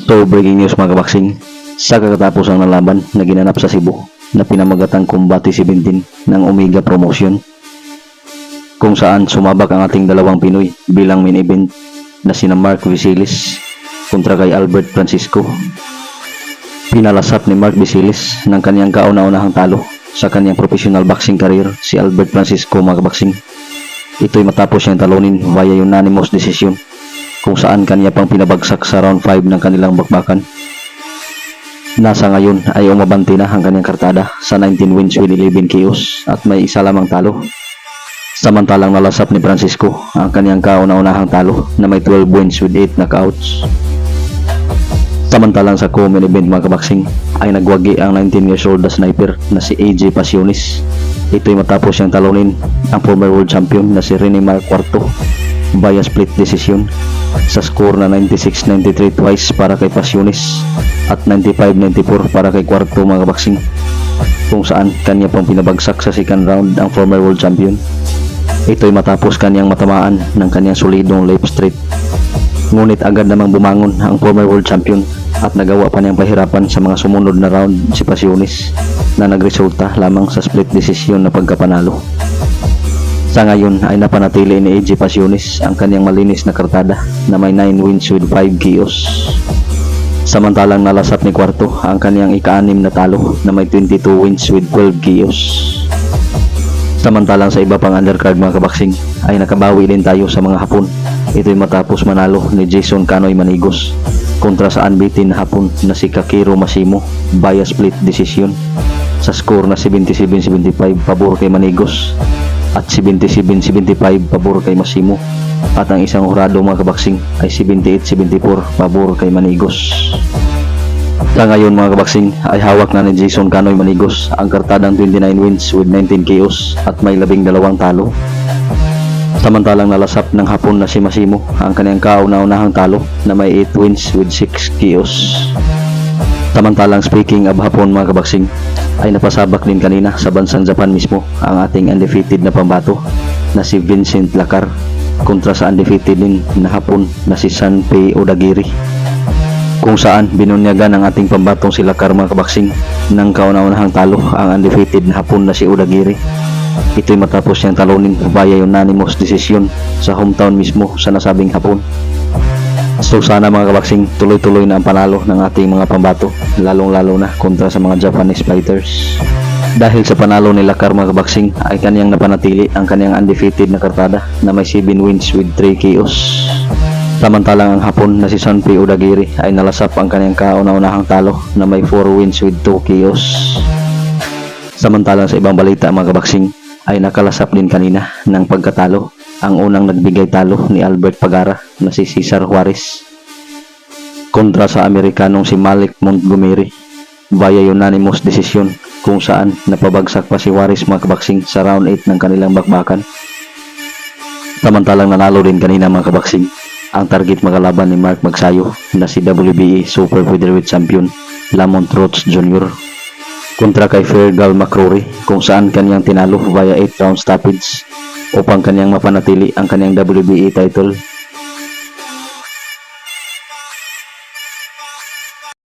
So breaking news mga kabaksing, sa kakatapos ng laban na ginanap sa Cebu na pinamagatang Combate 17 ng Omega Promotion, kung saan sumabak ang ating dalawang Pinoy bilang main event na sina Mark Vicilis kontra kay Albert Francisco. Pinalasap ni Mark Vicilis ng kanyang kauna-unahang talo sa kanyang professional boxing career si Albert Francisco mga kabaksing. Ito'y matapos siyang talunin via unanimous decision, kung saan kanya pang pinabagsak sa round 5 ng kanilang bakbakan. Nasa ngayon ay umabanti na ang kanyang kartada sa 19 wins with 11 KOs at may isa lamang talo. Samantalang nalasap ni Francisco ang kanyang kauna-unahang talo na may 12 wins with 8 knockouts. Samantalang sa co-main event mga kabaksing ay nagwagi ang 19 years old na sniper na si AJ Pasiones. Ito'y matapos siyang talunin ang former world champion na si Rene Marcuarto via split decision sa score na 96-93 twice para kay Pasiones at 95-94 para kay Cuarto mga kabaksing, kung saan kanya pang pinabagsak sa second round ang former world champion. Ito'y matapos kanyang matamaan ng kanyang solidong left straight. Ngunit agad namang bumangon ang former world champion at nagawa pa niyang pahirapan sa mga sumunod na round si Pasiones na nagresulta lamang sa split decision na pagkapanalo. Sa ngayon ay napanatili ni AJ Pasiones ang kanyang malinis na kartada na may 9 wins with 5 KOs. Samantalang nalasap ni Cuarto ang kanyang ika-6 na talo na may 22 wins with 12 KOs. Samantalang sa iba pang undercard mga kabaksing ay nakabawi din tayo sa mga Hapon. Ito'y matapos manalo ni Jason Canoy Manigos kontra sa unbeaten na Hapon na si Kakiro Masimo via split decision sa score na 77-75 pabor kay Manigos at 77-75 pabor kay Masimo, at ang isang hurado mga kabaksing ay 78-74 pabor kay Manigos. Sa ngayon mga kabaksing ay hawak na ni Jason Canoy Manigos ang kartadang 29 wins with 19 KOs at may 12 talo. Samantalang nalasap ng Hapon na si Masimo ang kanyang kauna-unahang talo na may 8 wins with 6 KOs. Samantalang speaking of Hapon mga kabaksing ay napasabak din kanina sa bansang Japan mismo ang ating undefeated na pambato na si Vincent Lacar kontra sa undefeated din na Hapon na si Sanpei Odagiri, kung saan binunyagan ng ating pambatong si Lacar mga kabaksing ng kauna-unahang talo ang undefeated na Hapon na si Odagiri. Ito'y matapos niyang talunin via unanimous decision sa hometown mismo sa nasabing Hapon. So sana mga kabaksing tuloy-tuloy na ang panalo ng ating mga pambato, lalong-lalo na kontra sa mga Japanese fighters. Dahil sa panalo ni Lacar mga kabaksing ay kanyang napanatili ang kanyang undefeated na kartada na may 7 wins with 3 KOs. Samantalang ang Hapon na si Sanpei Odagiri ay nalasap ang kanyang kauna-unahang talo na may 4 wins with 2 KOs. Samantalang sa ibang balita mga kabaksing ay nakalasap din kanina ng pagkatalo ang unang nagbigay talo ni Albert Pagara na si Cesar Juarez kontra sa Amerikanong si Malik Montgomery via unanimous decision, kung saan napabagsak pa si Juarez mga kabaksing sa round 8 ng kanilang bakbakan. Samantalang nanalo din kanina mga kabaksing ang target magalaban ni Mark Magsayo na si WBA Super Featherweight Champion Lamont Roach Jr. kontra kay Fergal McCrory, kung saan kanyang tinalo via 8 round stoppage upang kanyang mapanatili ang kanyang WBA title